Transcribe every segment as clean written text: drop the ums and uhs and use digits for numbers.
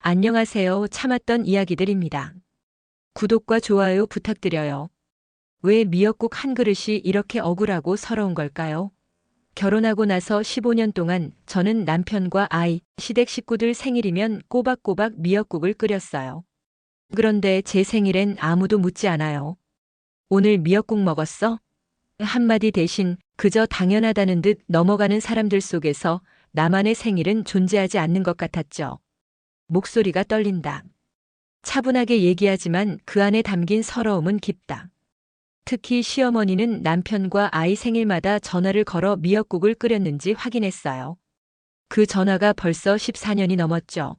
안녕하세요. 참았던 이야기들입니다. 구독과 좋아요 부탁드려요. 왜 미역국 한 그릇이 이렇게 억울하고 서러운 걸까요? 결혼하고 나서 15년 동안 저는 남편과 아이, 시댁 식구들 생일이면 꼬박꼬박 미역국을 끓였어요. 그런데 제 생일엔 아무도 묻지 않아요. 오늘 미역국 먹었어? 한마디 대신 그저 당연하다는 듯 넘어가는 사람들 속에서 나만의 생일은 존재하지 않는 것 같았죠. 목소리가 떨린다. 차분하게 얘기하지만 그 안에 담긴 서러움은 깊다. 특히 시어머니는 남편과 아이 생일마다 전화를 걸어 미역국을 끓였는지 확인했어요. 그 전화가 벌써 14년이 넘었죠.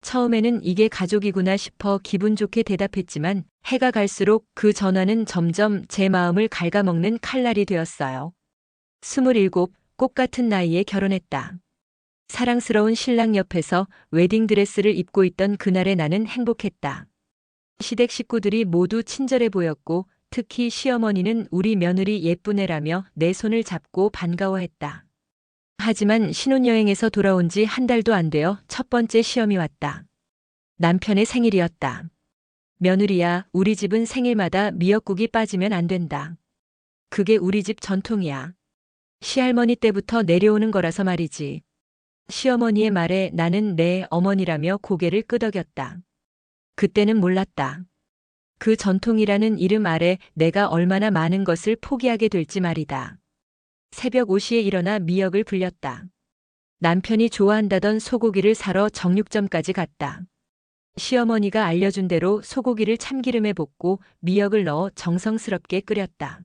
처음에는 이게 가족이구나 싶어 기분 좋게 대답했지만 해가 갈수록 그 전화는 점점 제 마음을 갉아먹는 칼날이 되었어요. 27, 꽃 같은 나이에 결혼했다. 사랑스러운 신랑 옆에서 웨딩드레스를 입고 있던 그날의 나는 행복했다. 시댁 식구들이 모두 친절해 보였고 특히 시어머니는 우리 며느리 예쁜 애라며 내 손을 잡고 반가워했다. 하지만 신혼여행에서 돌아온 지 한 달도 안 되어 첫 번째 시험이 왔다. 남편의 생일이었다. 며느리야, 우리 집은 생일마다 미역국이 빠지면 안 된다. 그게 우리 집 전통이야. 시할머니 때부터 내려오는 거라서 말이지. 시어머니의 말에 나는 내 어머니라며 고개를 끄덕였다. 그때는 몰랐다. 그 전통이라는 이름 아래 내가 얼마나 많은 것을 포기하게 될지 말이다. 새벽 5시에 일어나 미역을 불렸다. 남편이 좋아한다던 소고기를 사러 정육점까지 갔다. 시어머니가 알려준 대로 소고기를 참기름에 볶고 미역을 넣어 정성스럽게 끓였다.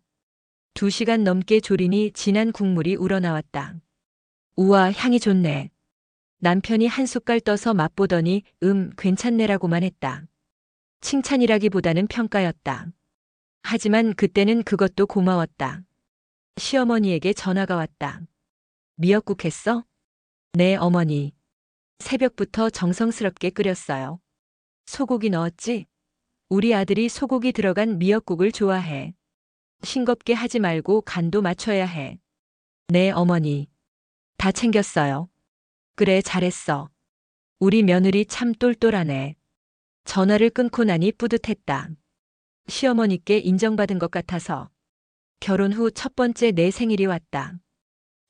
2시간 넘게 졸이니 진한 국물이 우러나왔다. 우와, 향이 좋네. 남편이 한 숟갈 떠서 맛보더니 괜찮네라고만 했다. 칭찬이라기보다는 평가였다. 하지만 그때는 그것도 고마웠다. 시어머니에게 전화가 왔다. 미역국 했어? 네, 어머니. 새벽부터 정성스럽게 끓였어요. 소고기 넣었지? 우리 아들이 소고기 들어간 미역국을 좋아해. 싱겁게 하지 말고 간도 맞춰야 해. 네, 어머니. 다 챙겼어요. 그래, 잘했어. 우리 며느리 참 똘똘하네. 전화를 끊고 나니 뿌듯했다. 시어머니께 인정받은 것 같아서. 결혼 후 첫 번째 내 생일이 왔다.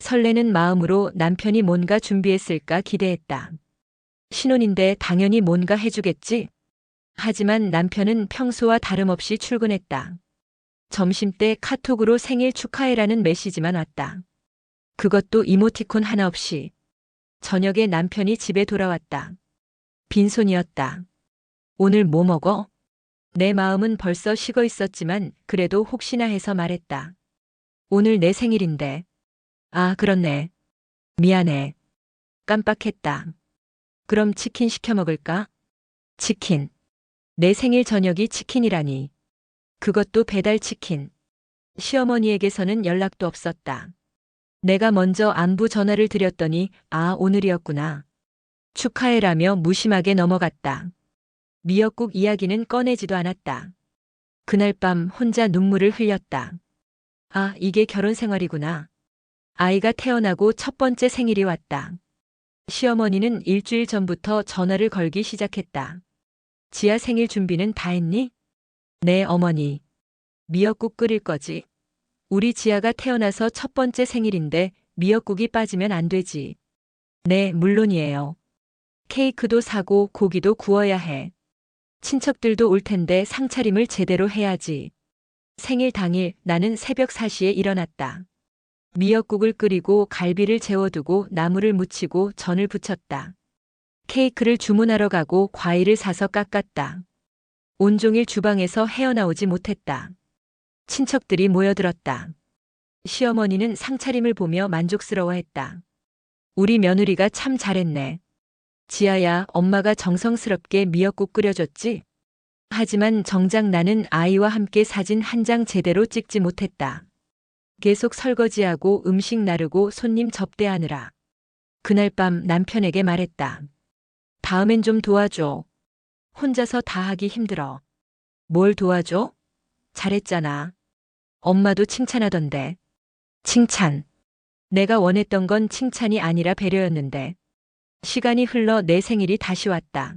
설레는 마음으로 남편이 뭔가 준비했을까 기대했다. 신혼인데 당연히 뭔가 해주겠지? 하지만 남편은 평소와 다름없이 출근했다. 점심때 카톡으로 생일 축하해라는 메시지만 왔다. 그것도 이모티콘 하나 없이. 저녁에 남편이 집에 돌아왔다. 빈손이었다. 오늘 뭐 먹어? 내 마음은 벌써 식어 있었지만 그래도 혹시나 해서 말했다. 오늘 내 생일인데. 아, 그렇네. 미안해. 깜빡했다. 그럼 치킨 시켜 먹을까? 치킨. 내 생일 저녁이 치킨이라니. 그것도 배달 치킨. 시어머니에게서는 연락도 없었다. 내가 먼저 안부 전화를 드렸더니 오늘이었구나. 축하해라며 무심하게 넘어갔다. 미역국 이야기는 꺼내지도 않았다. 그날 밤 혼자 눈물을 흘렸다. 이게 결혼 생활이구나. 아이가 태어나고 첫 번째 생일이 왔다. 시어머니는 일주일 전부터 전화를 걸기 시작했다. 지아 생일 준비는 다 했니? 네, 어머니. 미역국 끓일 거지. 우리 지아가 태어나서 첫 번째 생일인데 미역국이 빠지면 안 되지. 네, 물론이에요. 케이크도 사고 고기도 구워야 해. 친척들도 올 텐데 상차림을 제대로 해야지. 생일 당일 나는 새벽 4시에 일어났다. 미역국을 끓이고 갈비를 재워두고 나물을 무치고 전을 부쳤다. 케이크를 주문하러 가고 과일을 사서 깎았다. 온종일 주방에서 헤어나오지 못했다. 친척들이 모여들었다. 시어머니는 상차림을 보며 만족스러워했다. 우리 며느리가 참 잘했네. 지아야, 엄마가 정성스럽게 미역국 끓여줬지? 하지만 정작 나는 아이와 함께 사진 한 장 제대로 찍지 못했다. 계속 설거지하고 음식 나르고 손님 접대하느라. 그날 밤 남편에게 말했다. 다음엔 좀 도와줘. 혼자서 다 하기 힘들어. 뭘 도와줘? 잘했잖아. 엄마도 칭찬하던데. 칭찬. 내가 원했던 건 칭찬이 아니라 배려였는데. 시간이 흘러 내 생일이 다시 왔다.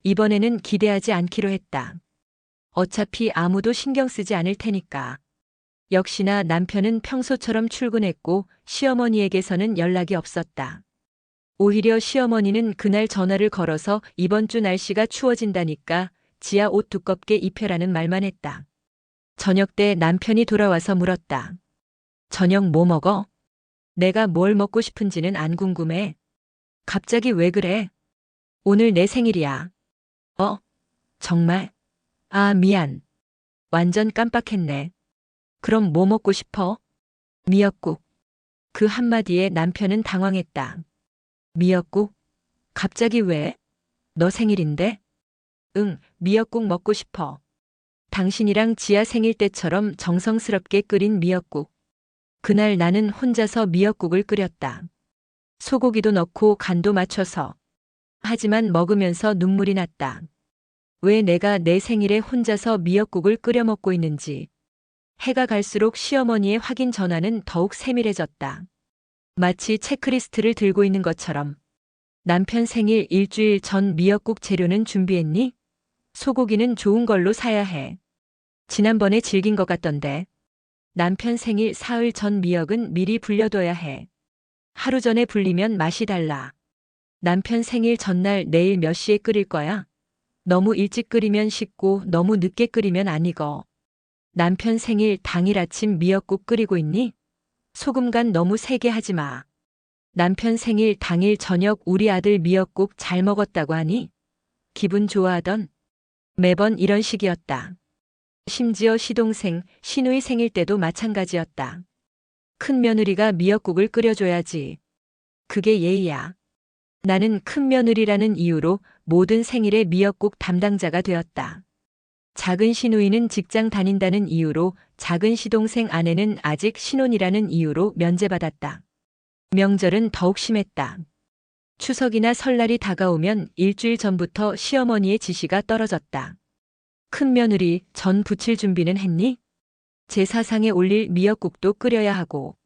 이번에는 기대하지 않기로 했다. 어차피 아무도 신경 쓰지 않을 테니까. 역시나 남편은 평소처럼 출근했고 시어머니에게서는 연락이 없었다. 오히려 시어머니는 그날 전화를 걸어서 이번 주 날씨가 추워진다니까 지하 옷 두껍게 입혀라는 말만 했다. 저녁 때 남편이 돌아와서 물었다. 저녁 뭐 먹어? 내가 뭘 먹고 싶은지는 안 궁금해. 갑자기 왜 그래? 오늘 내 생일이야. 어? 정말? 아, 미안. 완전 깜빡했네. 그럼 뭐 먹고 싶어? 미역국. 그 한마디에 남편은 당황했다. 미역국? 갑자기 왜? 너 생일인데? 응, 미역국 먹고 싶어. 당신이랑 지아 생일 때처럼 정성스럽게 끓인 미역국. 그날 나는 혼자서 미역국을 끓였다. 소고기도 넣고 간도 맞춰서. 하지만 먹으면서 눈물이 났다. 왜 내가 내 생일에 혼자서 미역국을 끓여 먹고 있는지. 해가 갈수록 시어머니의 확인 전화는 더욱 세밀해졌다. 마치 체크리스트를 들고 있는 것처럼. 남편 생일 일주일 전 미역국 재료는 준비했니? 소고기는 좋은 걸로 사야 해. 지난번에 질긴 것 같던데. 남편 생일 사흘 전 미역은 미리 불려둬야 해. 하루 전에 불리면 맛이 달라. 남편 생일 전날 내일 몇 시에 끓일 거야? 너무 일찍 끓이면 식고 너무 늦게 끓이면 안 익어. 남편 생일 당일 아침 미역국 끓이고 있니? 소금 간 너무 세게 하지 마. 남편 생일 당일 저녁 우리 아들 미역국 잘 먹었다고 하니? 기분 좋아하던? 매번 이런 식이었다. 심지어 시동생, 시누이 생일 때도 마찬가지였다. 큰 며느리가 미역국을 끓여줘야지. 그게 예의야. 나는 큰 며느리라는 이유로 모든 생일에 미역국 담당자가 되었다. 작은 시누이는 직장 다닌다는 이유로, 작은 시동생 아내는 아직 신혼이라는 이유로 면제받았다. 명절은 더욱 심했다. 추석이나 설날이 다가오면 일주일 전부터 시어머니의 지시가 떨어졌다. 큰 며느리 전 부칠 준비는 했니? 제사상에 올릴 미역국도 끓여야 하고,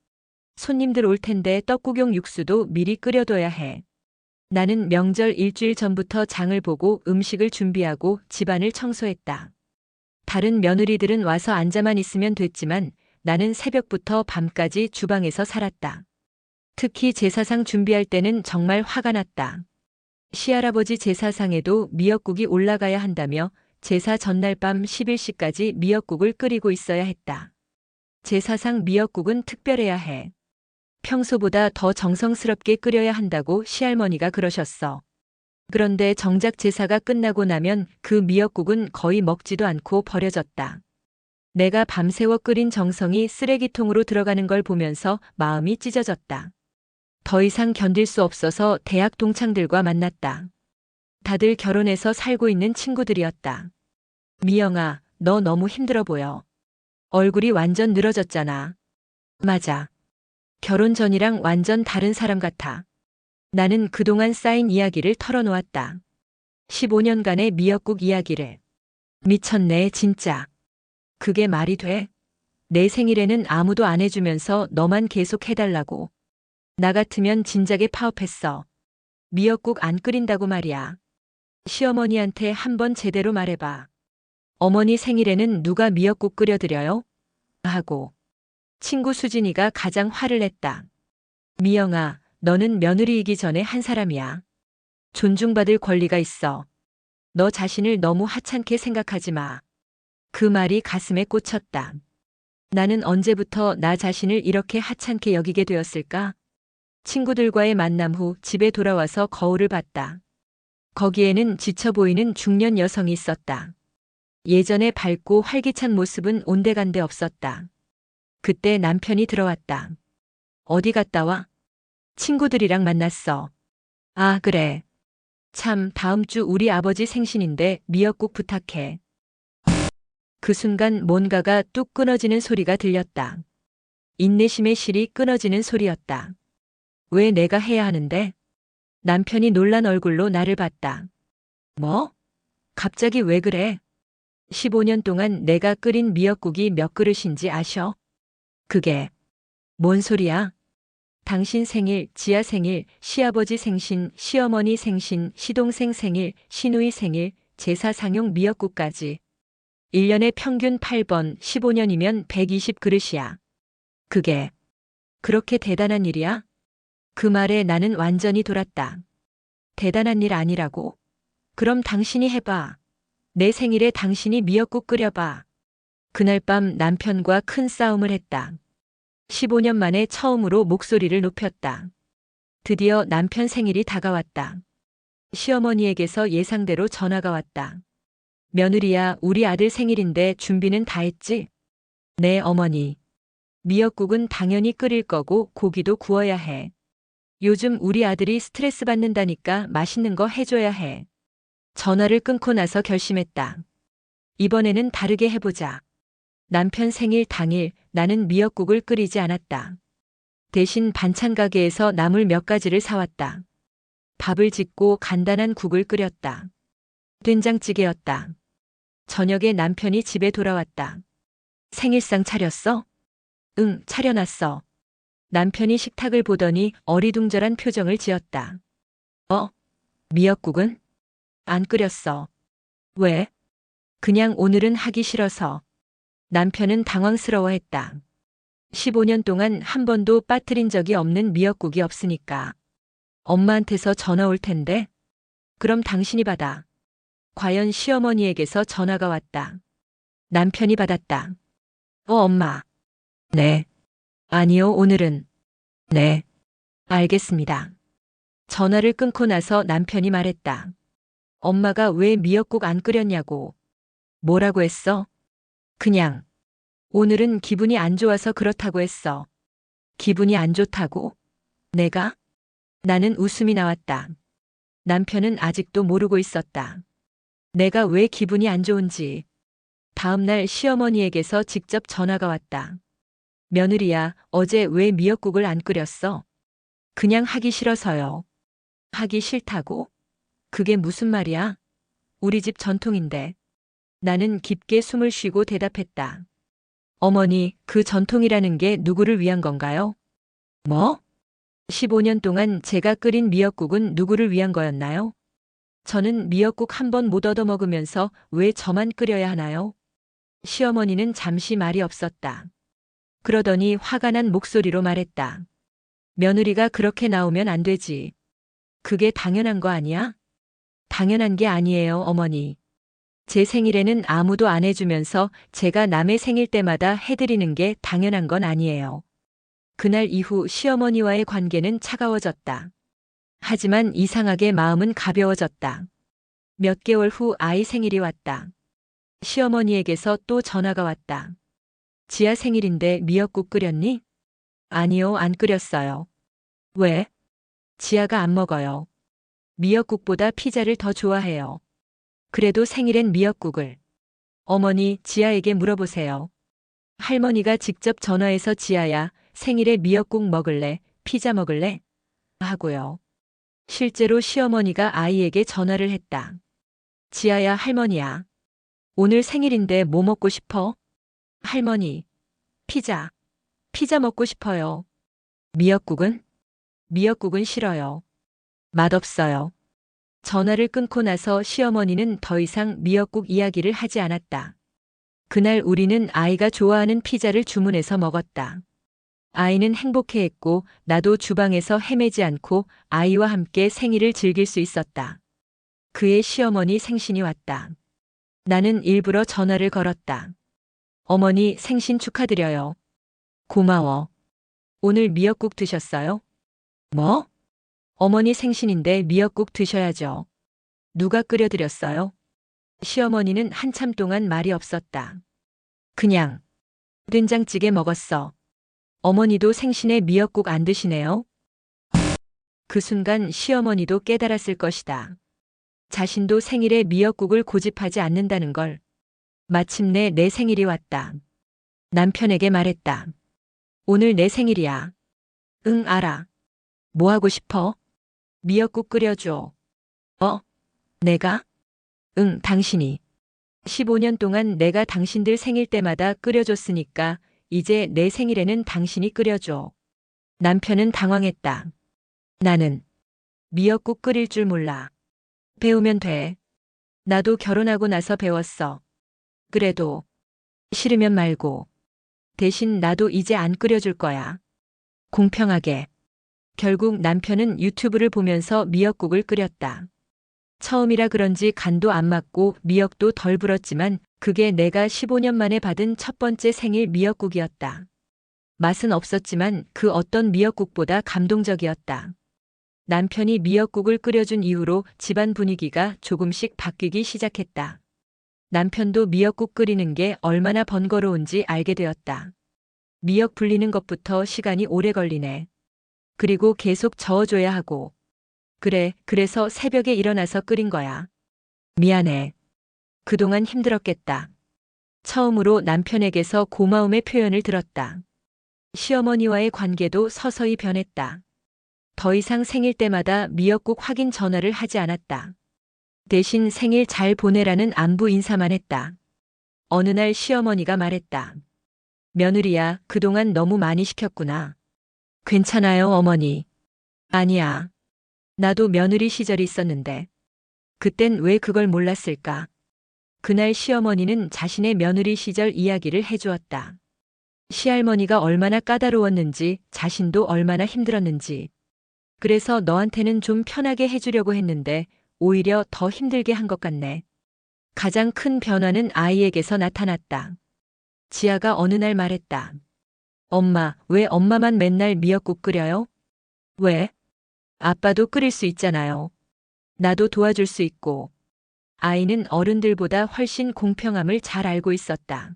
손님들 올 텐데 떡국용 육수도 미리 끓여둬야 해. 나는 명절 일주일 전부터 장을 보고 음식을 준비하고 집안을 청소했다. 다른 며느리들은 와서 앉아만 있으면 됐지만 나는 새벽부터 밤까지 주방에서 살았다. 특히 제사상 준비할 때는 정말 화가 났다. 시할아버지 제사상에도 미역국이 올라가야 한다며 제사 전날 밤 11시까지 미역국을 끓이고 있어야 했다. 제사상 미역국은 특별해야 해. 평소보다 더 정성스럽게 끓여야 한다고 시할머니가 그러셨어. 그런데 정작 제사가 끝나고 나면 그 미역국은 거의 먹지도 않고 버려졌다. 내가 밤새워 끓인 정성이 쓰레기통으로 들어가는 걸 보면서 마음이 찢어졌다. 더 이상 견딜 수 없어서 대학 동창들과 만났다. 다들 결혼해서 살고 있는 친구들이었다. 미영아, 너 너무 힘들어 보여. 얼굴이 완전 늘어졌잖아. 맞아. 결혼 전이랑 완전 다른 사람 같아. 나는 그동안 쌓인 이야기를 털어놓았다. 15년간의 미역국 이야기를. 미쳤네, 진짜. 그게 말이 돼? 내 생일에는 아무도 안 해주면서 너만 계속 해달라고. 나 같으면 진작에 파업했어. 미역국 안 끓인다고 말이야. 시어머니한테 한번 제대로 말해봐. 어머니 생일에는 누가 미역국 끓여드려요? 하고. 친구 수진이가 가장 화를 냈다. 미영아, 너는 며느리이기 전에 한 사람이야. 존중받을 권리가 있어. 너 자신을 너무 하찮게 생각하지 마. 그 말이 가슴에 꽂혔다. 나는 언제부터 나 자신을 이렇게 하찮게 여기게 되었을까? 친구들과의 만남 후 집에 돌아와서 거울을 봤다. 거기에는 지쳐 보이는 중년 여성이 있었다. 예전의 밝고 활기찬 모습은 온데간데 없었다. 그때 남편이 들어왔다. 어디 갔다 와? 친구들이랑 만났어. 아, 그래. 참, 다음 주 우리 아버지 생신인데 미역국 부탁해. 그 순간 뭔가가 뚝 끊어지는 소리가 들렸다. 인내심의 실이 끊어지는 소리였다. 왜 내가 해야 하는데? 남편이 놀란 얼굴로 나를 봤다. 뭐? 갑자기 왜 그래? 15년 동안 내가 끓인 미역국이 몇 그릇인지 아셔? 그게 뭔 소리야? 당신 생일, 지아 생일, 시아버지 생신, 시어머니 생신, 시동생 생일, 시누이 생일, 제사 상용 미역국까지. 1년에 평균 8번, 15년이면 120그릇이야. 그게 그렇게 대단한 일이야? 그 말에 나는 완전히 돌았다. 대단한 일 아니라고? 그럼 당신이 해봐. 내 생일에 당신이 미역국 끓여봐. 그날 밤 남편과 큰 싸움을 했다. 15년 만에 처음으로 목소리를 높였다. 드디어 남편 생일이 다가왔다. 시어머니에게서 예상대로 전화가 왔다. 며느리야, 우리 아들 생일인데 준비는 다 했지? 네, 어머니. 미역국은 당연히 끓일 거고 고기도 구워야 해. 요즘 우리 아들이 스트레스 받는다니까 맛있는 거 해줘야 해. 전화를 끊고 나서 결심했다. 이번에는 다르게 해보자. 남편 생일 당일 나는 미역국을 끓이지 않았다. 대신 반찬 가게에서 나물 몇 가지를 사왔다. 밥을 짓고 간단한 국을 끓였다. 된장찌개였다. 저녁에 남편이 집에 돌아왔다. 생일상 차렸어? 응, 차려놨어. 남편이 식탁을 보더니 어리둥절한 표정을 지었다. 미역국은? 안 끓였어. 왜? 그냥 오늘은 하기 싫어서. 남편은 당황스러워했다. 15년 동안 한 번도 빠뜨린 적이 없는 미역국이 없으니까. 엄마한테서 전화 올 텐데? 그럼 당신이 받아. 과연 시어머니에게서 전화가 왔다. 남편이 받았다. 엄마. 네. 아니요, 오늘은. 네. 알겠습니다. 전화를 끊고 나서 남편이 말했다. 엄마가 왜 미역국 안 끓였냐고. 뭐라고 했어? 그냥. 오늘은 기분이 안 좋아서 그렇다고 했어. 기분이 안 좋다고? 내가? 나는 웃음이 나왔다. 남편은 아직도 모르고 있었다. 내가 왜 기분이 안 좋은지. 다음 날 시어머니에게서 직접 전화가 왔다. 며느리야, 어제 왜 미역국을 안 끓였어? 그냥 하기 싫어서요. 하기 싫다고? 그게 무슨 말이야? 우리 집 전통인데. 나는 깊게 숨을 쉬고 대답했다. 어머니, 그 전통이라는 게 누구를 위한 건가요? 뭐? 15년 동안 제가 끓인 미역국은 누구를 위한 거였나요? 저는 미역국 한 번 못 얻어먹으면서 왜 저만 끓여야 하나요? 시어머니는 잠시 말이 없었다. 그러더니 화가 난 목소리로 말했다. 며느리가 그렇게 나오면 안 되지. 그게 당연한 거 아니야? 당연한 게 아니에요, 어머니. 제 생일에는 아무도 안 해주면서 제가 남의 생일 때마다 해드리는 게 당연한 건 아니에요. 그날 이후 시어머니와의 관계는 차가워졌다. 하지만 이상하게 마음은 가벼워졌다. 몇 개월 후 아이 생일이 왔다. 시어머니에게서 또 전화가 왔다. 지아 생일인데 미역국 끓였니? 아니요, 안 끓였어요. 왜? 지아가 안 먹어요. 미역국보다 피자를 더 좋아해요. 그래도 생일엔 미역국을. 어머니, 지아에게 물어보세요. 할머니가 직접 전화해서 지아야, 생일에 미역국 먹을래? 피자 먹을래? 하고요. 실제로 시어머니가 아이에게 전화를 했다. 지아야, 할머니야. 오늘 생일인데 뭐 먹고 싶어? 할머니. 피자. 피자 먹고 싶어요. 미역국은? 미역국은 싫어요. 맛없어요. 전화를 끊고 나서 시어머니는 더 이상 미역국 이야기를 하지 않았다. 그날 우리는 아이가 좋아하는 피자를 주문해서 먹었다. 아이는 행복해했고 나도 주방에서 헤매지 않고 아이와 함께 생일을 즐길 수 있었다. 그의 시어머니 생신이 왔다. 나는 일부러 전화를 걸었다. 어머니 생신 축하드려요. 고마워. 오늘 미역국 드셨어요? 뭐? 어머니 생신인데 미역국 드셔야죠. 누가 끓여드렸어요? 시어머니는 한참 동안 말이 없었다. 그냥 된장찌개 먹었어. 어머니도 생신에 미역국 안 드시네요? 그 순간 시어머니도 깨달았을 것이다. 자신도 생일에 미역국을 고집하지 않는다는 걸. 마침내 내 생일이 왔다. 남편에게 말했다. 오늘 내 생일이야. 응, 알아. 뭐 하고 싶어? 미역국 끓여줘. 내가? 응, 당신이. 15년 동안 내가 당신들 생일 때마다 끓여줬으니까 이제 내 생일에는 당신이 끓여줘. 남편은 당황했다. 나는 미역국 끓일 줄 몰라. 배우면 돼. 나도 결혼하고 나서 배웠어. 그래도 싫으면 말고. 대신 나도 이제 안 끓여줄 거야. 공평하게. 결국 남편은 유튜브를 보면서 미역국을 끓였다. 처음이라 그런지 간도 안 맞고 미역도 덜 불었지만 그게 내가 15년 만에 받은 첫 번째 생일 미역국이었다. 맛은 없었지만 그 어떤 미역국보다 감동적이었다. 남편이 미역국을 끓여준 이후로 집안 분위기가 조금씩 바뀌기 시작했다. 남편도 미역국 끓이는 게 얼마나 번거로운지 알게 되었다. 미역 불리는 것부터 시간이 오래 걸리네. 그리고 계속 저어줘야 하고. 그래, 그래서 새벽에 일어나서 끓인 거야. 미안해. 그동안 힘들었겠다. 처음으로 남편에게서 고마움의 표현을 들었다. 시어머니와의 관계도 서서히 변했다. 더 이상 생일 때마다 미역국 확인 전화를 하지 않았다. 대신 생일 잘 보내라는 안부 인사만 했다. 어느 날 시어머니가 말했다. 며느리야, 그동안 너무 많이 시켰구나. 괜찮아요, 어머니. 아니야. 나도 며느리 시절이 있었는데. 그땐 왜 그걸 몰랐을까? 그날 시어머니는 자신의 며느리 시절 이야기를 해주었다. 시할머니가 얼마나 까다로웠는지, 자신도 얼마나 힘들었는지. 그래서 너한테는 좀 편하게 해주려고 했는데 오히려 더 힘들게 한 것 같네. 가장 큰 변화는 아이에게서 나타났다. 지아가 어느 날 말했다. 엄마, 왜 엄마만 맨날 미역국 끓여요? 왜? 아빠도 끓일 수 있잖아요. 나도 도와줄 수 있고. 아이는 어른들보다 훨씬 공평함을 잘 알고 있었다.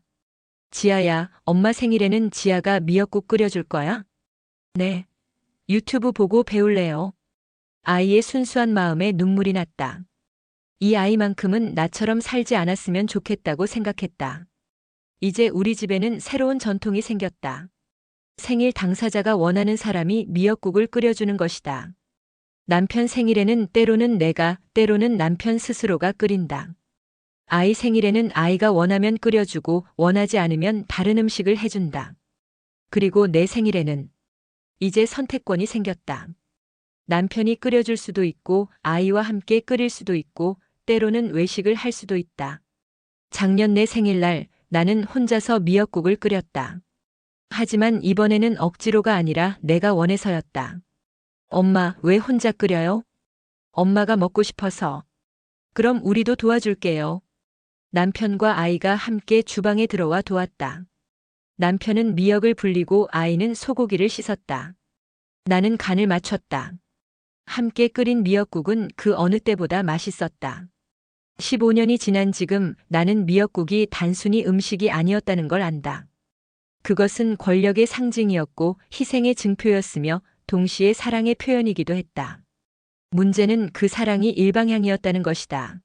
지아야, 엄마 생일에는 지아가 미역국 끓여줄 거야? 네. 유튜브 보고 배울래요. 아이의 순수한 마음에 눈물이 났다. 이 아이만큼은 나처럼 살지 않았으면 좋겠다고 생각했다. 이제 우리 집에는 새로운 전통이 생겼다. 생일 당사자가 원하는 사람이 미역국을 끓여주는 것이다. 남편 생일에는 때로는 내가, 때로는 남편 스스로가 끓인다. 아이 생일에는 아이가 원하면 끓여주고 원하지 않으면 다른 음식을 해준다. 그리고 내 생일에는 이제 선택권이 생겼다. 남편이 끓여줄 수도 있고 아이와 함께 끓일 수도 있고 때로는 외식을 할 수도 있다. 작년 내 생일날 나는 혼자서 미역국을 끓였다. 하지만 이번에는 억지로가 아니라 내가 원해서였다. 엄마, 왜 혼자 끓여요? 엄마가 먹고 싶어서. 그럼 우리도 도와줄게요. 남편과 아이가 함께 주방에 들어와 도왔다. 남편은 미역을 불리고 아이는 소고기를 씻었다. 나는 간을 맞췄다. 함께 끓인 미역국은 그 어느 때보다 맛있었다. 15년이 지난 지금 나는 미역국이 단순히 음식이 아니었다는 걸 안다. 그것은 권력의 상징이었고 희생의 증표였으며 동시에 사랑의 표현이기도 했다. 문제는 그 사랑이 일방향이었다는 것이다.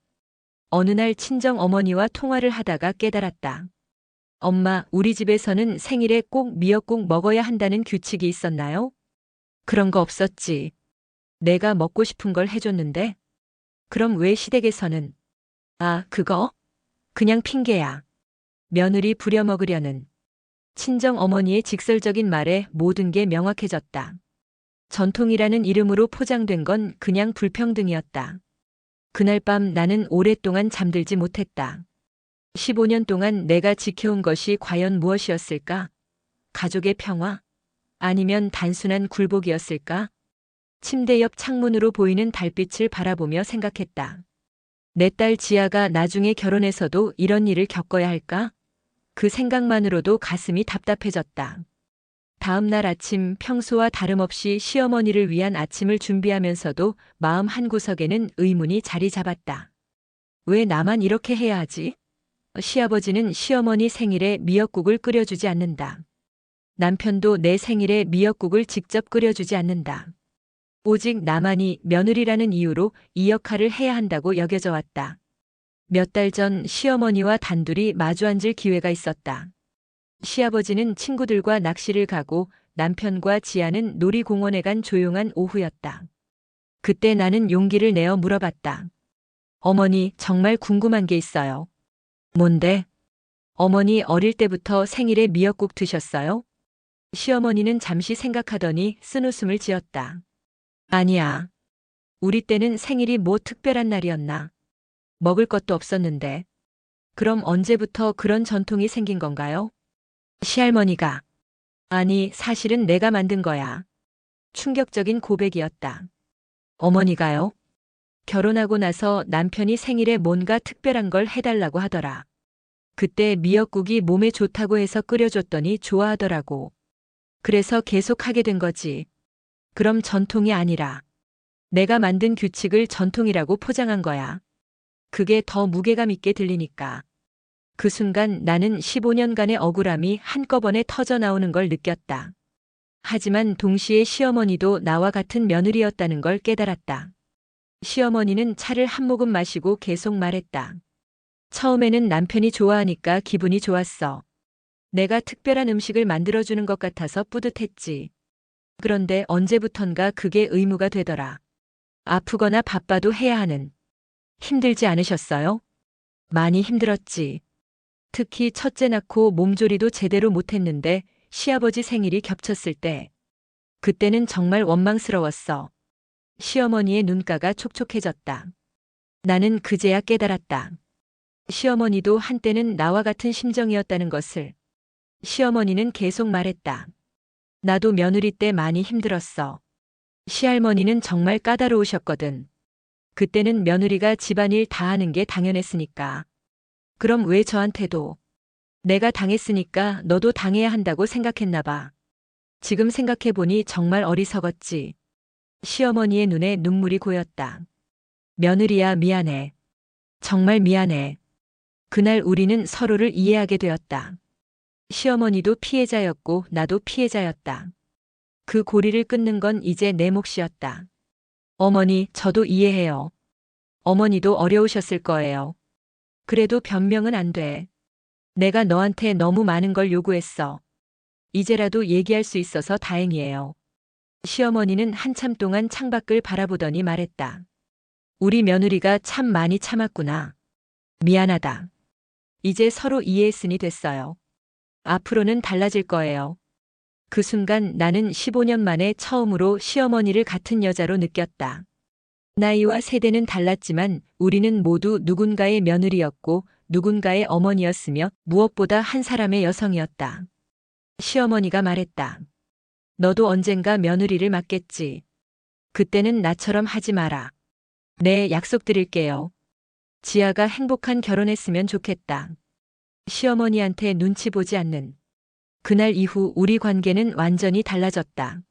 어느 날 친정 어머니와 통화를 하다가 깨달았다. 엄마, 우리 집에서는 생일에 꼭 미역국 먹어야 한다는 규칙이 있었나요? 그런 거 없었지. 내가 먹고 싶은 걸 해줬는데? 그럼 왜 시댁에서는? 아, 그거? 그냥 핑계야. 며느리 부려먹으려는. 친정 어머니의 직설적인 말에 모든 게 명확해졌다. 전통이라는 이름으로 포장된 건 그냥 불평등이었다. 그날 밤 나는 오랫동안 잠들지 못했다. 15년 동안 내가 지켜온 것이 과연 무엇이었을까? 가족의 평화? 아니면 단순한 굴복이었을까? 침대 옆 창문으로 보이는 달빛을 바라보며 생각했다. 내 딸 지아가 나중에 결혼해서도 이런 일을 겪어야 할까? 그 생각만으로도 가슴이 답답해졌다. 다음 날 아침 평소와 다름없이 시어머니를 위한 아침을 준비하면서도 마음 한구석에는 의문이 자리 잡았다. 왜 나만 이렇게 해야 하지? 시아버지는 시어머니 생일에 미역국을 끓여주지 않는다. 남편도 내 생일에 미역국을 직접 끓여주지 않는다. 오직 나만이 며느리라는 이유로 이 역할을 해야 한다고 여겨져 왔다. 몇 달 전 시어머니와 단둘이 마주 앉을 기회가 있었다. 시아버지는 친구들과 낚시를 가고 남편과 지아는 놀이공원에 간 조용한 오후였다. 그때 나는 용기를 내어 물어봤다. 어머니, 정말 궁금한 게 있어요. 뭔데? 어머니 어릴 때부터 생일에 미역국 드셨어요? 시어머니는 잠시 생각하더니 쓴웃음을 지었다. 아니야. 우리 때는 생일이 뭐 특별한 날이었나. 먹을 것도 없었는데. 그럼 언제부터 그런 전통이 생긴 건가요? 시할머니가. 아니, 사실은 내가 만든 거야. 충격적인 고백이었다. 어머니가요? 결혼하고 나서 남편이 생일에 뭔가 특별한 걸 해달라고 하더라. 그때 미역국이 몸에 좋다고 해서 끓여줬더니 좋아하더라고. 그래서 계속 하게 된 거지. 그럼 전통이 아니라 내가 만든 규칙을 전통이라고 포장한 거야. 그게 더 무게감 있게 들리니까. 그 순간 나는 15년간의 억울함이 한꺼번에 터져 나오는 걸 느꼈다. 하지만 동시에 시어머니도 나와 같은 며느리였다는 걸 깨달았다. 시어머니는 차를 한 모금 마시고 계속 말했다. 처음에는 남편이 좋아하니까 기분이 좋았어. 내가 특별한 음식을 만들어주는 것 같아서 뿌듯했지. 그런데 언제부턴가 그게 의무가 되더라. 아프거나 바빠도 해야 하는. 힘들지 않으셨어요? 많이 힘들었지. 특히 첫째 낳고 몸조리도 제대로 못했는데 시아버지 생일이 겹쳤을 때. 그때는 정말 원망스러웠어. 시어머니의 눈가가 촉촉해졌다. 나는 그제야 깨달았다. 시어머니도 한때는 나와 같은 심정이었다는 것을. 시어머니는 계속 말했다. 나도 며느리 때 많이 힘들었어. 시할머니는 정말 까다로우셨거든. 그때는 며느리가 집안일 다 하는 게 당연했으니까. 그럼 왜 저한테도? 내가 당했으니까 너도 당해야 한다고 생각했나 봐. 지금 생각해보니 정말 어리석었지. 시어머니의 눈에 눈물이 고였다. 며느리야, 미안해. 정말 미안해. 그날 우리는 서로를 이해하게 되었다. 시어머니도 피해자였고 나도 피해자였다. 그 고리를 끊는 건 이제 내 몫이었다. 어머니, 저도 이해해요. 어머니도 어려우셨을 거예요. 그래도 변명은 안 돼. 내가 너한테 너무 많은 걸 요구했어. 이제라도 얘기할 수 있어서 다행이에요. 시어머니는 한참 동안 창밖을 바라보더니 말했다. 우리 며느리가 참 많이 참았구나. 미안하다. 이제 서로 이해했으니 됐어요. 앞으로는 달라질 거예요. 그 순간 나는 15년 만에 처음으로 시어머니를 같은 여자로 느꼈다. 나이와 세대는 달랐지만 우리는 모두 누군가의 며느리였고 누군가의 어머니였으며 무엇보다 한 사람의 여성이었다. 시어머니가 말했다. 너도 언젠가 며느리를 맡겠지. 그때는 나처럼 하지 마라. 네, 약속드릴게요. 지아가 행복한 결혼했으면 좋겠다. 시어머니한테 눈치 보지 않는. 그날 이후 우리 관계는 완전히 달라졌다.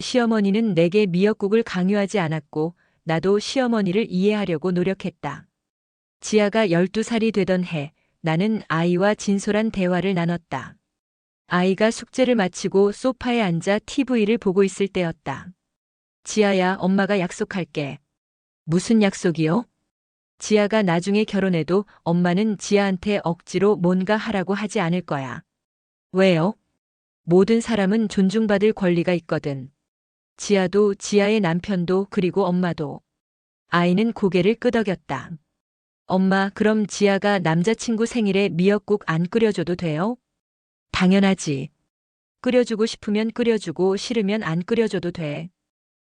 시어머니는 내게 미역국을 강요하지 않았고 나도 시어머니를 이해하려고 노력했다. 지아가 12살이 되던 해 나는 아이와 진솔한 대화를 나눴다. 아이가 숙제를 마치고 소파에 앉아 TV를 보고 있을 때였다. 지아야, 엄마가 약속할게. 무슨 약속이요? 지아가 나중에 결혼해도 엄마는 지아한테 억지로 뭔가 하라고 하지 않을 거야. 왜요? 모든 사람은 존중받을 권리가 있거든. 지아도 지아의 남편도 그리고 엄마도. 아이는 고개를 끄덕였다. 엄마, 그럼 지아가 남자친구 생일에 미역국 안 끓여줘도 돼요? 당연하지. 끓여주고 싶으면 끓여주고 싫으면 안 끓여줘도 돼.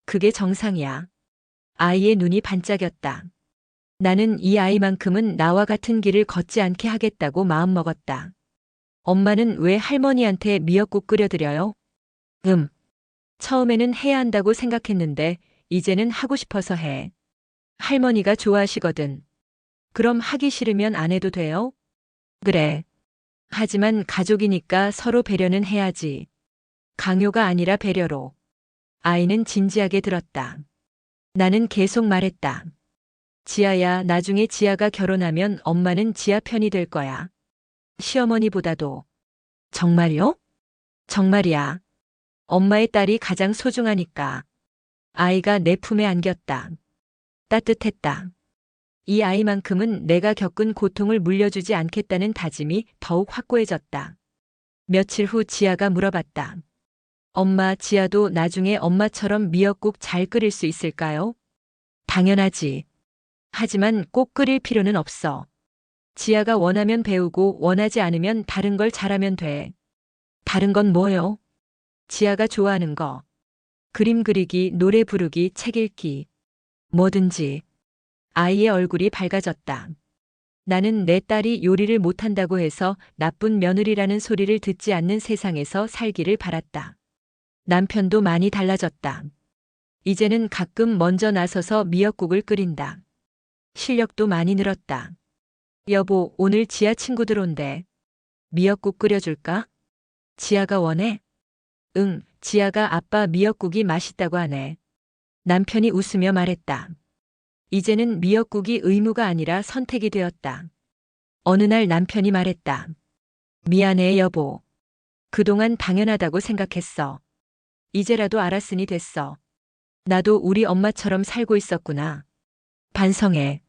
그게 정상이야. 아이의 눈이 반짝였다. 나는 이 아이만큼은 나와 같은 길을 걷지 않게 하겠다고 마음먹었다. 엄마는 왜 할머니한테 미역국 끓여드려요? 처음에는 해야 한다고 생각했는데 이제는 하고 싶어서 해. 할머니가 좋아하시거든. 그럼 하기 싫으면 안 해도 돼요? 그래. 하지만 가족이니까 서로 배려는 해야지. 강요가 아니라 배려로. 아이는 진지하게 들었다. 나는 계속 말했다. 지아야, 나중에 지아가 결혼하면 엄마는 지아 편이 될 거야. 시어머니보다도. 정말요? 정말이야. 엄마의 딸이 가장 소중하니까. 아이가 내 품에 안겼다. 따뜻했다. 이 아이만큼은 내가 겪은 고통을 물려주지 않겠다는 다짐이 더욱 확고해졌다. 며칠 후 지아가 물어봤다. 엄마, 지아도 나중에 엄마처럼 미역국 잘 끓일 수 있을까요? 당연하지. 하지만 꼭 끓일 필요는 없어. 지아가 원하면 배우고 원하지 않으면 다른 걸 잘하면 돼. 다른 건 뭐요? 지아가 좋아하는 거. 그림 그리기, 노래 부르기, 책 읽기. 뭐든지. 아이의 얼굴이 밝아졌다. 나는 내 딸이 요리를 못한다고 해서 나쁜 며느리라는 소리를 듣지 않는 세상에서 살기를 바랐다. 남편도 많이 달라졌다. 이제는 가끔 먼저 나서서 미역국을 끓인다. 실력도 많이 늘었다. 여보, 오늘 지아 친구들 온대. 미역국 끓여줄까? 지아가 원해? 응, 지아가 아빠 미역국이 맛있다고 하네. 남편이 웃으며 말했다. 이제는 미역국이 의무가 아니라 선택이 되었다. 어느 날 남편이 말했다. 미안해, 여보. 그동안 당연하다고 생각했어. 이제라도 알았으니 됐어. 나도 우리 엄마처럼 살고 있었구나. 반성해.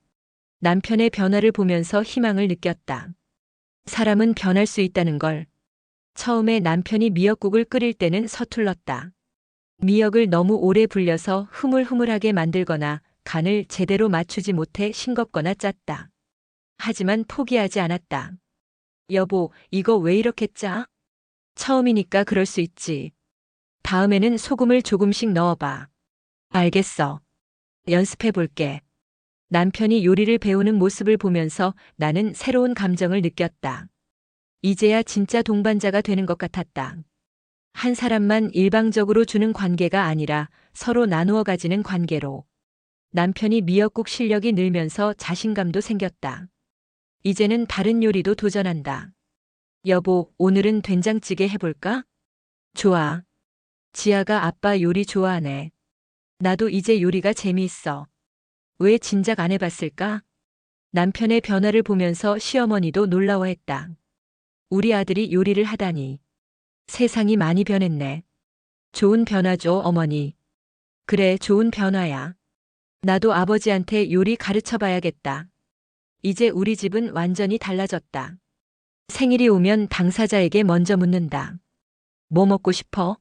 남편의 변화를 보면서 희망을 느꼈다. 사람은 변할 수 있다는 걸. 처음에 남편이 미역국을 끓일 때는 서툴렀다. 미역을 너무 오래 불려서 흐물흐물하게 만들거나 간을 제대로 맞추지 못해 싱겁거나 짰다. 하지만 포기하지 않았다. 여보, 이거 왜 이렇게 짜? 처음이니까 그럴 수 있지. 다음에는 소금을 조금씩 넣어봐. 알겠어. 연습해 볼게. 남편이 요리를 배우는 모습을 보면서 나는 새로운 감정을 느꼈다. 이제야 진짜 동반자가 되는 것 같았다. 한 사람만 일방적으로 주는 관계가 아니라 서로 나누어 가지는 관계로. 남편이 미역국 실력이 늘면서 자신감도 생겼다. 이제는 다른 요리도 도전한다. 여보, 오늘은 된장찌개 해볼까? 좋아. 지아가 아빠 요리 좋아하네. 나도 이제 요리가 재미있어. 왜 진작 안 해봤을까? 남편의 변화를 보면서 시어머니도 놀라워했다. 우리 아들이 요리를 하다니. 세상이 많이 변했네. 좋은 변화죠, 어머니. 그래, 좋은 변화야. 나도 아버지한테 요리 가르쳐 봐야겠다. 이제 우리 집은 완전히 달라졌다. 생일이 오면 당사자에게 먼저 묻는다. 뭐 먹고 싶어?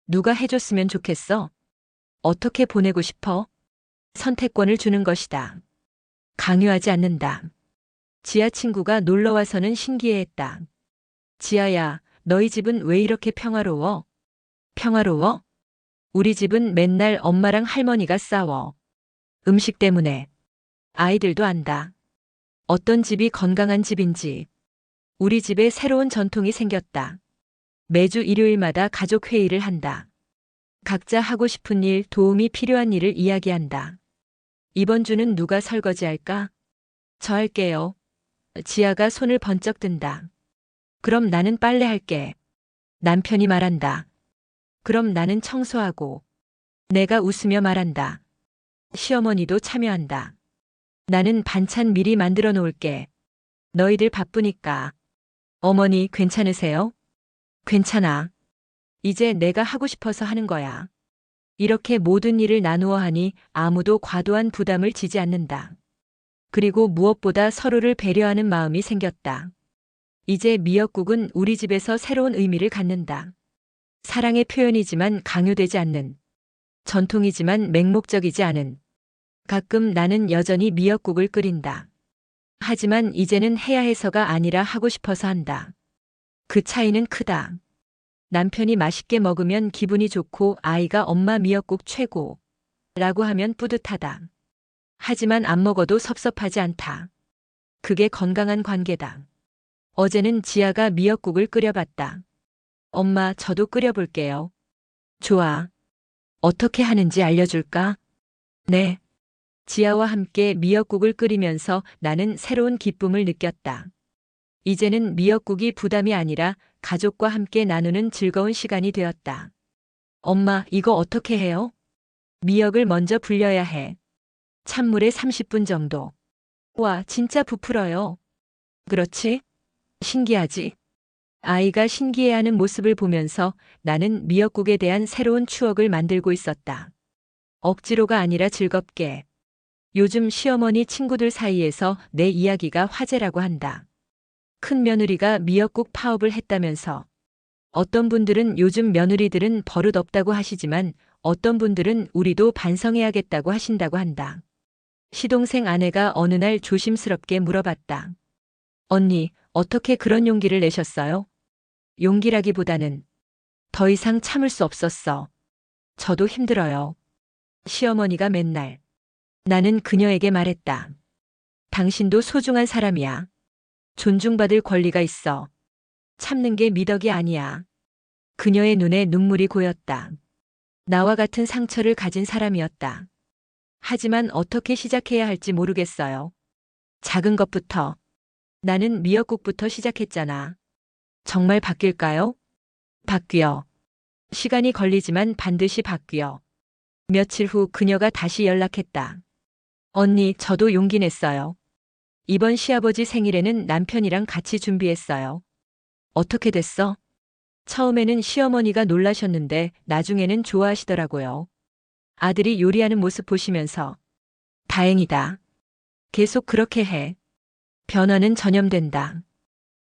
누가 해줬으면 좋겠어? 어떻게 보내고 싶어? 선택권을 주는 것이다. 강요하지 않는다. 지아 친구가 놀러와서는 신기해했다. 지아야, 너희 집은 왜 이렇게 평화로워? 평화로워? 우리 집은 맨날 엄마랑 할머니가 싸워. 음식 때문에. 아이들도 안다. 어떤 집이 건강한 집인지. 우리 집에 새로운 전통이 생겼다. 매주 일요일마다 가족 회의를 한다. 각자 하고 싶은 일, 도움이 필요한 일을 이야기한다. 이번 주는 누가 설거지할까? 저 할게요. 지아가 손을 번쩍 든다. 그럼 나는 빨래할게. 남편이 말한다. 그럼 나는 청소하고. 내가 웃으며 말한다. 시어머니도 참여한다. 나는 반찬 미리 만들어 놓을게. 너희들 바쁘니까. 어머니 괜찮으세요? 괜찮아. 이제 내가 하고 싶어서 하는 거야. 이렇게 모든 일을 나누어 하니 아무도 과도한 부담을 지지 않는다. 그리고 무엇보다 서로를 배려하는 마음이 생겼다. 이제 미역국은 우리 집에서 새로운 의미를 갖는다. 사랑의 표현이지만 강요되지 않는. 전통이지만 맹목적이지 않은. 가끔 나는 여전히 미역국을 끓인다. 하지만 이제는 해야 해서가 아니라 하고 싶어서 한다. 그 차이는 크다. 남편이 맛있게 먹으면 기분이 좋고 아이가 엄마 미역국 최고 라고 하면 뿌듯하다. 하지만 안 먹어도 섭섭하지 않다. 그게 건강한 관계다. 어제는 지아가 미역국을 끓여봤다. 엄마, 저도 끓여볼게요. 좋아. 어떻게 하는지 알려줄까? 네. 지아와 함께 미역국을 끓이면서 나는 새로운 기쁨을 느꼈다. 이제는 미역국이 부담이 아니라 가족과 함께 나누는 즐거운 시간이 되었다. 엄마, 이거 어떻게 해요? 미역을 먼저 불려야 해. 찬물에 30분 정도. 와, 진짜 부풀어요. 그렇지? 신기하지? 아이가 신기해하는 모습을 보면서 나는 미역국에 대한 새로운 추억을 만들고 있었다. 억지로가 아니라 즐겁게. 요즘 시어머니 친구들 사이에서 내 이야기가 화제라고 한다. 큰 며느리가 미역국 파업을 했다면서. 어떤 분들은 요즘 며느리들은 버릇 없다고 하시지만 어떤 분들은 우리도 반성해야겠다고 하신다고 한다. 시동생 아내가 어느 날 조심스럽게 물어봤다. 언니, 어떻게 그런 용기를 내셨어요? 용기라기보다는 더 이상 참을 수 없었어. 저도 힘들어요. 시어머니가 맨날. 나는 그녀에게 말했다. 당신도 소중한 사람이야. 존중받을 권리가 있어. 참는 게 미덕이 아니야. 그녀의 눈에 눈물이 고였다. 나와 같은 상처를 가진 사람이었다. 하지만 어떻게 시작해야 할지 모르겠어요. 작은 것부터. 나는 미역국부터 시작했잖아. 정말 바뀔까요? 바뀌어. 시간이 걸리지만 반드시 바뀌어. 며칠 후 그녀가 다시 연락했다. 언니, 저도 용기 냈어요. 이번 시아버지 생일에는 남편이랑 같이 준비했어요. 어떻게 됐어? 처음에는 시어머니가 놀라셨는데 나중에는 좋아하시더라고요. 아들이 요리하는 모습 보시면서 다행이다. 계속 그렇게 해. 변화는 전염된다.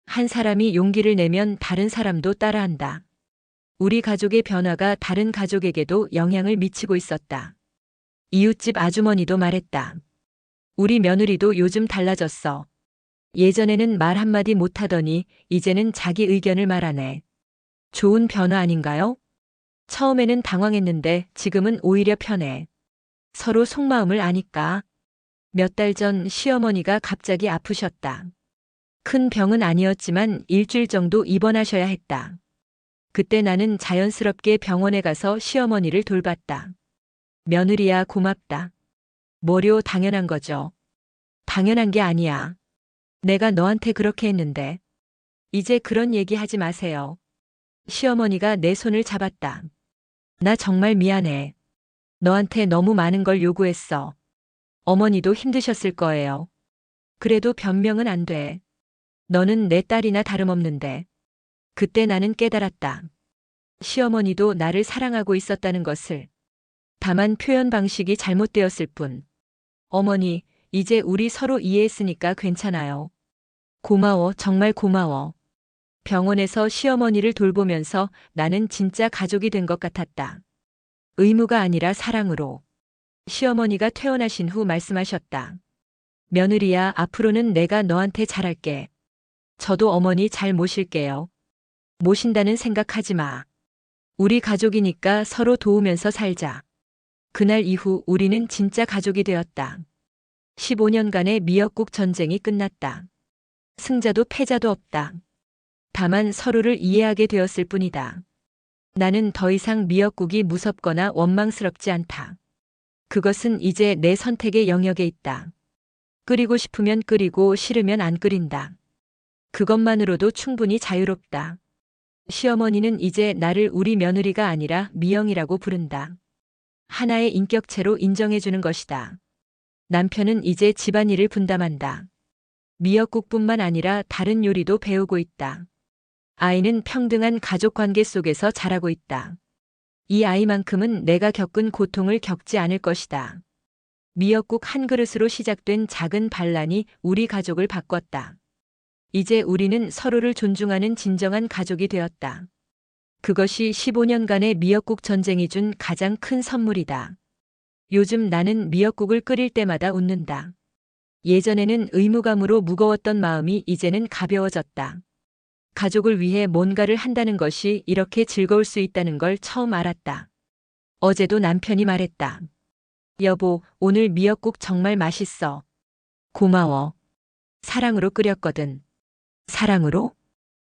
한 사람이 용기를 내면 다른 사람도 따라한다. 우리 가족의 변화가 다른 가족에게도 영향을 미치고 있었다. 이웃집 아주머니도 말했다. 우리 며느리도 요즘 달라졌어. 예전에는 말 한마디 못하더니 이제는 자기 의견을 말하네. 좋은 변화 아닌가요? 처음에는 당황했는데 지금은 오히려 편해. 서로 속마음을 아니까. 몇 달 전 시어머니가 갑자기 아프셨다. 큰 병은 아니었지만 일주일 정도 입원하셔야 했다. 그때 나는 자연스럽게 병원에 가서 시어머니를 돌봤다. 며느리야, 고맙다. 뭐려, 당연한 거죠. 당연한 게 아니야. 내가 너한테 그렇게 했는데. 이제 그런 얘기 하지 마세요. 시어머니가 내 손을 잡았다. 나 정말 미안해. 너한테 너무 많은 걸 요구했어. 어머니도 힘드셨을 거예요. 그래도 변명은 안 돼. 너는 내 딸이나 다름없는데. 그때 나는 깨달았다. 시어머니도 나를 사랑하고 있었다는 것을. 다만 표현 방식이 잘못되었을 뿐. 어머니, 이제 우리 서로 이해했으니까 괜찮아요. 고마워, 정말 고마워. 병원에서 시어머니를 돌보면서 나는 진짜 가족이 된 것 같았다. 의무가 아니라 사랑으로. 시어머니가 퇴원하신 후 말씀하셨다. 며느리야, 앞으로는 내가 너한테 잘할게. 저도 어머니 잘 모실게요. 모신다는 생각하지 마. 우리 가족이니까 서로 도우면서 살자. 그날 이후 우리는 진짜 가족이 되었다. 15년간의 미역국 전쟁이 끝났다. 승자도 패자도 없다. 다만 서로를 이해하게 되었을 뿐이다. 나는 더 이상 미역국이 무섭거나 원망스럽지 않다. 그것은 이제 내 선택의 영역에 있다. 끓이고 싶으면 끓이고 싫으면 안 끓인다. 그것만으로도 충분히 자유롭다. 시어머니는 이제 나를 우리 며느리가 아니라 미영이라고 부른다. 하나의 인격체로 인정해주는 것이다. 남편은 이제 집안일을 분담한다. 미역국뿐만 아니라 다른 요리도 배우고 있다. 아이는 평등한 가족관계 속에서 자라고 있다. 이 아이만큼은 내가 겪은 고통을 겪지 않을 것이다. 미역국 한 그릇으로 시작된 작은 반란이 우리 가족을 바꿨다. 이제 우리는 서로를 존중하는 진정한 가족이 되었다. 그것이 15년간의 미역국 전쟁이 준 가장 큰 선물이다. 요즘 나는 미역국을 끓일 때마다 웃는다. 예전에는 의무감으로 무거웠던 마음이 이제는 가벼워졌다. 가족을 위해 뭔가를 한다는 것이 이렇게 즐거울 수 있다는 걸 처음 알았다. 어제도 남편이 말했다. 여보, 오늘 미역국 정말 맛있어. 고마워. 사랑으로 끓였거든. 사랑으로?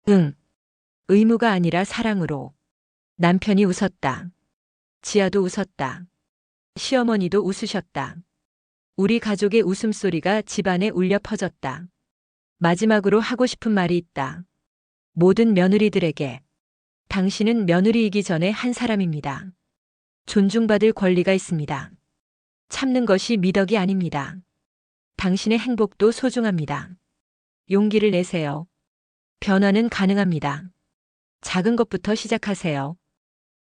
응. 의무가 아니라 사랑으로. 남편이 웃었다. 지아도 웃었다. 시어머니도 웃으셨다. 우리 가족의 웃음소리가 집안에 울려 퍼졌다. 마지막으로 하고 싶은 말이 있다. 모든 며느리들에게. 당신은 며느리이기 전에 한 사람입니다. 존중받을 권리가 있습니다. 참는 것이 미덕이 아닙니다. 당신의 행복도 소중합니다. 용기를 내세요. 변화는 가능합니다. 작은 것부터 시작하세요.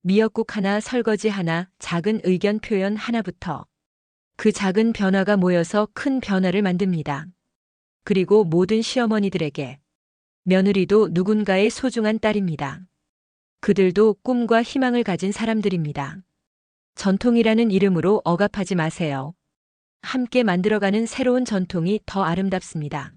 미역국 하나, 설거지 하나, 작은 의견 표현 하나부터. 그 작은 변화가 모여서 큰 변화를 만듭니다. 그리고 모든 시어머니들에게. 며느리도 누군가의 소중한 딸입니다. 그들도 꿈과 희망을 가진 사람들입니다. 전통이라는 이름으로 억압하지 마세요. 함께 만들어가는 새로운 전통이 더 아름답습니다.